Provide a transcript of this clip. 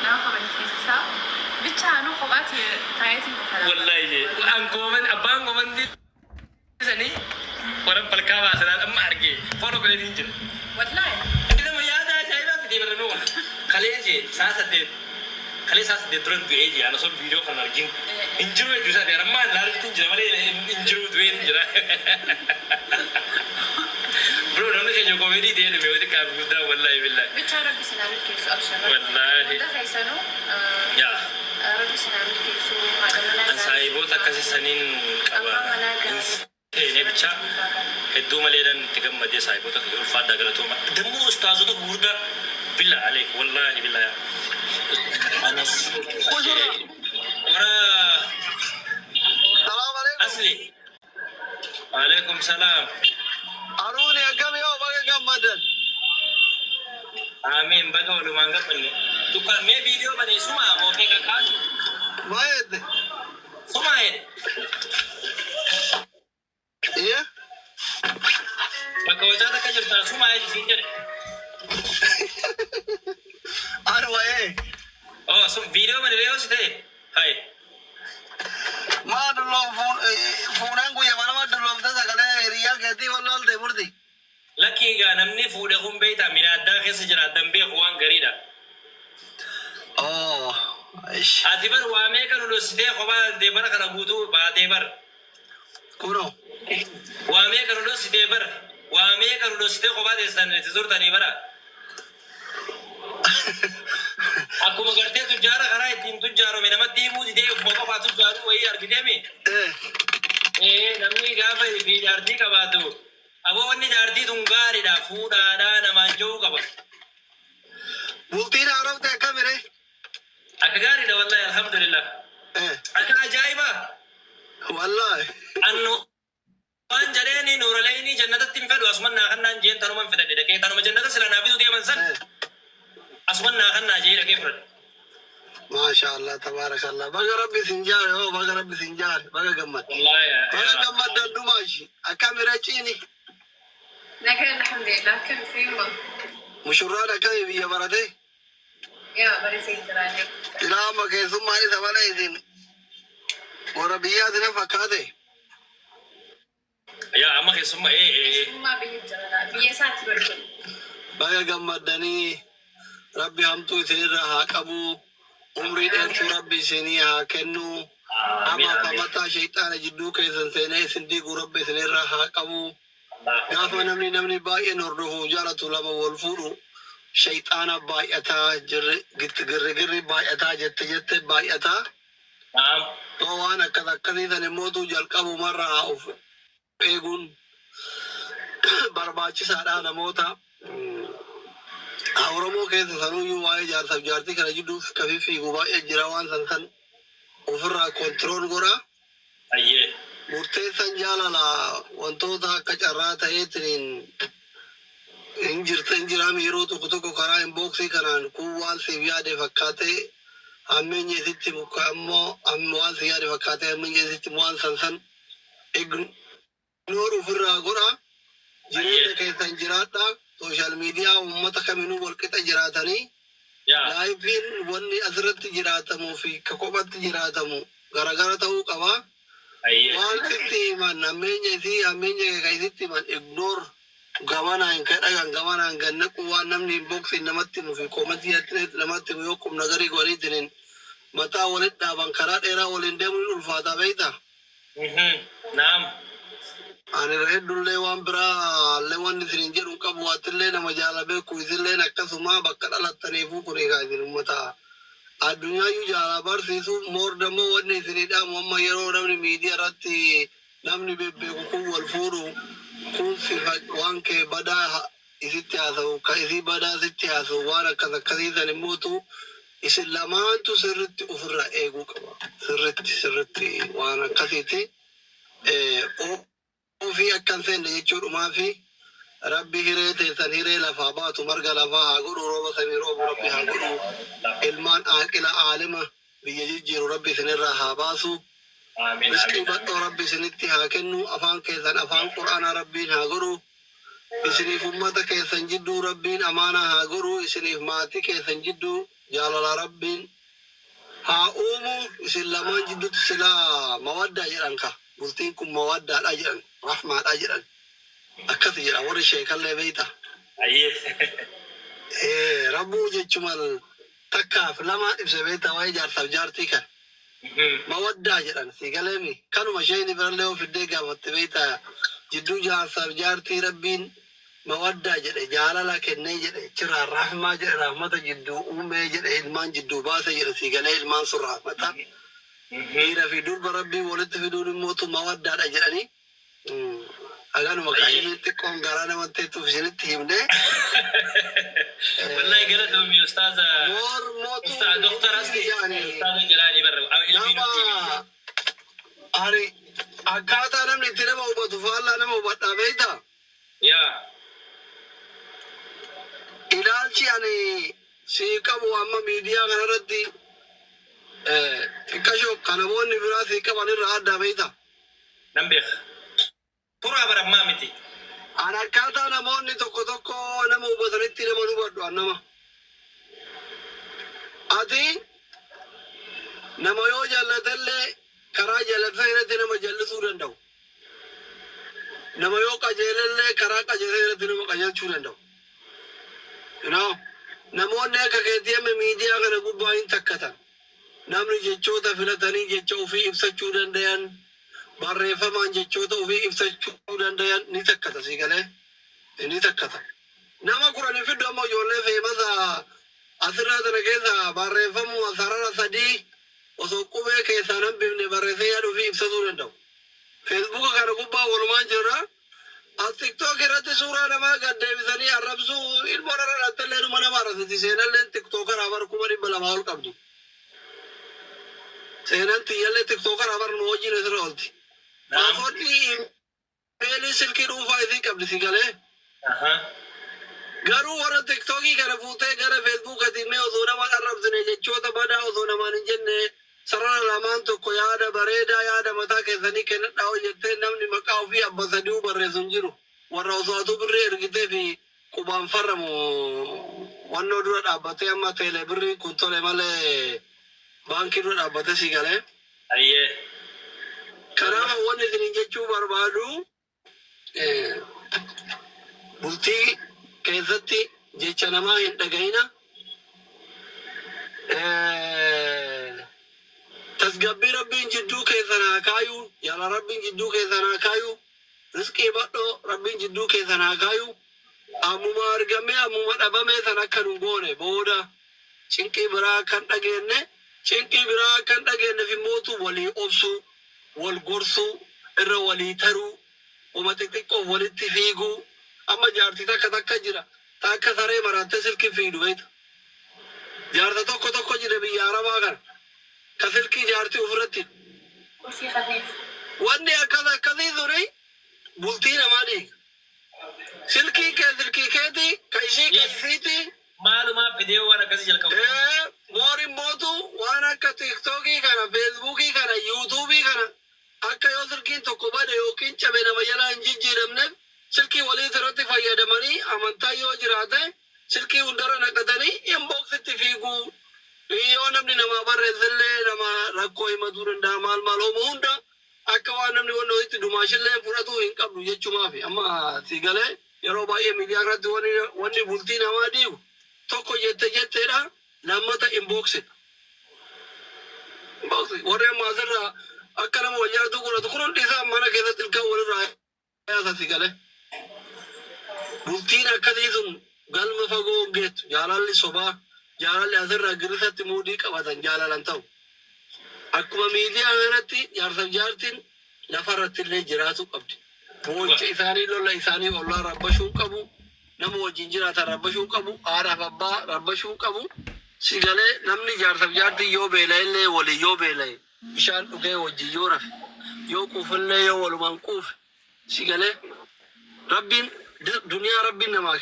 ناخذ الكيسة بتشانو خباتي حياتي مخلصة والله أنكم من أبانكم من دي زني ورب الكعبة أصلا أما أرجع فورو كله دينجر والله إذا ما يادا شايفة في دي برنو خليه يجي ساسة خليه ساسة ترد بيجي أنا صور فيديو خلنا نرجين إنجرو يجوزا دي رما نارك تنجر مالي إنجرو دوين جرا برو نمني كنيو كوميدي دي اللي بيودي كاب بودا والله بالله بتشارك بسنامي كيسو أبشر والله ده خيسانو يا ربي سنامي كيسو هذا منا أنسايبو تكاسي سنين كبا إيه بتشا هدوم ليران تكمل مدي سايبو تكيل فادا غلطوما دمو أستاذو تو بوردا بالله عليك والله بالله أنس ورا السلام عليكم أصلي عليكم سلام أروني كم يوم بقى كم مدن آمين بقى ولو ما نقبلني تقول مي فيديو بني سما موفي كان ما يد سما هيد إيه بقى وجادا كجرتا سما هيد سينجر أنا وين سم فيديو بني ريو سيته هاي ما دلهم فونانكو يا mana دلهم تسا ريال كتي والله ده مردي لكن نمني فودهم بيتا من أدا خس جرا دمبي خوان غريدا إيش أتبر وامي كانوا لسيته خبا دبر كنا بودو بعدبر كونو وامي كانوا لسيته بر وامي كانوا لسيته خبا دستان تزور تاني برا aku mengerti tujuara karena tim tujuara mana mati ibu di dia bapak patu tujuara wahai artinya mi namni gapa di arti kabatu abu wani arti tunggari dah fuda dah nama jauh kaba bulti na orang teh kamera akagari dah wallahi alhamdulillah akak ajaiba wallahi anu kan jadi ni nurulai ni jannat timfadu asman nakan nan jen tanuman fida dede kayak tanuman jannat sila nabi tu dia mansan asman nakan najir kayak frad ما شاء الله تبارك الله بقى ربي سنجار هو بقى ربي سنجار بقى جمد والله يا بقى جمد دندو ماشي الكاميرا تشيني لكن الحمد لله كان في يوم مشورنا كم يا بردي يا بريسي تراني لا ما كيسو مالي سوالا يدين وربيات نفكاته يا أما كيسم ما بيجرا بيسات بركن بقى جمد دني ربي هم تو سيرها كابو عمري ده ربي سنيها كنو أما فمتا شيطان جدو كيسن سنة سندي ربي سنيرها كابو غافا نمني باي نورده جالة لما والفورو شيطان باي أتا جر باي أتا جت باي أتا نعم تو أنا كذا كذا نموتو جال كابو مرة أوف بيقول برباچي سارا نموتا أورمو كيسن سنو يو واي جار سب جارتي كنا جدو كفي في غباء جراوان سنسن وفرا كنترول غورا أيه murtee san jaalala wantoota akka carraa ta'eetiin injiraam yeroo tokko tokko karaa inboksii kanaan kun waan siif yaade fakkaatee hammeenya isitti ammoo waan siif yaade fakkaatee hammeenya isitti waan san ignoor ofirraa godha jireenya keessan jiraadha sooshaal miidiyaa uummata kaminuu walqixa jiraatanii laayifiin wanni asirratti jiraatamu fi ka kophatti jiraatamu garagara ta'uu qaba. waan sitti himan hammeenya keessatti himan ignore gamanaan kadhagan gamanaan gannaqu waan namni inboksii namatti himu fi koomentii namatti himu yoo qubna garii godhaniitiin mataa walitti dhaaban karaa dheeraa waliin deemuun ulfaataa beektaa. Naam. Ani heddullee waan biraallee wanni isin jedhu qabu waatillee nama jaalabee kuisillee akkasuma bakka dhalattaniifuu kun egaa isin uummataa. Addunyaa yu jaalala barsiisu moordammoo wanni isinidha amma yeroo namni miidiyaa irratti namni bebbeeku kun wal fuudhu kun sifa waan kee badaa isitti haasa'u ka isii badaa sitti haasa'u waan akkasiisan immootu isin lamaantu sirritti ofirra eeguu qaba sirritti waan akkasiiti ofii akkan seenne jechuudhumaa fi rabbi hiree teessan hiree lafaa baatu marga lafaa haa godhu rooba samii roobu rabbi haa godhu ilmaan aaqila aalima biyya jijjiiru rabbi isinirraa haa baasu miskii badhoo rabbi isinitti haa kennu afaan keessan afaan qur'aanaa rabbiin haa godhu isiniif ummata keessan jidduu rabbiin amaana haa godhu isiniif maatii keessan jidduu jaalala rabbiin haa uumu isin lamaan jidduutti silaa mawaddaa jedhan ka bultiin kun mawaddaadha jedhan rahmaadha jedhan akkasi jedha warri sheekallee beeyta rabbuu jechumal takkaaf lama ibsa beeyta waa'ee jaarsaaf jaartii kan mawaddaa jedhan sigaleemi kanuma sheeni birallee ofiddee gaafatte beeyta jidduu jaarsaaf jaartii rabbiin mawaddaa jedhe jaalala kennee jedhe chirraa rahmaa jedhe rahmata jidduu uumee jedhe ilmaan jidduu baase jedhe sigalee ilmaan sun rahmata dhiira fi durba rabbii walitti fiduun immootu mawaddaadha jedhanii aganuma kaayimii xiqqoon garaa namanteettuuf isinitti himne والله قالت امي استاذه استاذ دكتور اسكي استاذ جلالي برا nama ari akkaataa namni itti nama hubatu faallaa nama hubadhaa beeyta يا ilaalchi ani sii qabu amma miidiyaa kanarratti xiqqashoo kanamoonni biraa sii qaban irraa addaa beeyta نمبخ ترى برا مامتي an akkaataa namoonni tokko tokko nama hubatanitti nama hubadhu annama ati nama yoo jallatellee karaa jallatan irratti nama jallisuu danda'u nama yoo qajeelellee karaa qajeelee irratti nama qajeelchuu danda'u namoonni akka keetiyyame miidiyaa kana gubbaa hin takkatan namni jechoota filatanii jecha ofii ibsachuu dandayan barreeffamaan jechoota ofii ibsachuu dandayan ni takkata sigalee ni takkata nama kurani fiddu amma ijoollee feemasa asirraa tana keessa barreeffamu sarara sadii osoo qubee keessaa nan bifne barreessee yaadu ofii ibsatuu danda'u feesbuuka kana gubbaa walumaan jirra as tiktook irratti suuraa namaa gaddeebisanii arrabsuu ilmoo dharradhattallee numa nama arrasiti seenalleen tiktookaraa bar 200 ol qabdi seenan tiyyallee tiktookaraa bar nu wajjin isirra olti Paaswoordii imeelii silkii dhuunfaa isii qabdi sigalee garuu warra tiktookii kana fuutee gara feesbuukatiin mee osoo nama arrabsine jechoota badaa osoo namaan hin jenne sarara lamaan tokko yaada bareedaa yaada mataa keessanii kennadhaa hojjettee namni maqaa ofii abba sadii barreessu hin jiru warra osoo atuu birrii ergitee fi qubaan farramu wannoo dura dhaabbatee amma teelee birrii kun tole malee baankii dura dhaabbatee sigalee ayyee kanaaf wanni isin jechuu barbaadu bultii keessatti jecha namaa hin dhagahina tasgabbii rabbiin jidduu keessan haa kaayu yaala rabbiin jidduu keessan haa kaayu rizqii badhoo rabbiin jidduu keessan haa kaayu ammuma argamee ammuma dhabamee san akka nu goone booda cinqii biraa kan dhageenye cinqii biraa kan dhageenyeef immootu walii obsuu wal gorsuu irra walii taruu uma xixiqqoof walitti fiiguu amma jaartii takka jira takka saree maraattee silkii fiidu beekta jaarta tokko jira biyya arabaa kana ka silkii jaartii ofirratti wanni akkasii suni bultii namaa dhiiga silkii keetii ka ishii keessiiti maalumaa fidee waan akkasii jalqabu moorin mootu waan akka tiktookii kana feesbuukii kana yuutuubii kana akka yoo silkiin tokko bade yookiin cabe nama jalaa hin jijjiiramneef silkii walii irratti fayyadamanii amantaa yoo jiraate silkii hundara naqatanii inboxitti fiiguu yoo namni nama barreessillee nama rakkoo himatuu danda'a maal homu hunda akka waan namni wanna itti dumaashillee fudhatuu hin qabdu jechumaafi amma sigalee yeroo baay'ee miidiyaa irratti wanni bultii namaa diigu tokko jetteedha lammata inboxidha warri amma asirraa akka nama wayyaatu godhatu kun hundi isaa mana keessatti ilkaan walirraa yaasa sigalee bultiin akkasii sun galma fagoo geettu jaalalli sobaa jaalalli asirraa girisatti muudii qabatan jaalalan ta'u akkuma miidiyaa kanatti jaarsaaf jaartiin lafarratti illee jiraatu qabdi boonca isaanii lola isaanii ollaa rabbashuu qabu nama wajjin jiraatan rabbashuu qabu haadhaaf abbaa rabbashuu qabu sigalee namni jaarsaaf jaartiin yoo beela'e illee walii yoo beela'e bishaan dhugee wajjin yoo rafe yoo quufillee yoo walumaan quufe sigalee rabbiin duniyaa rabbiin namaa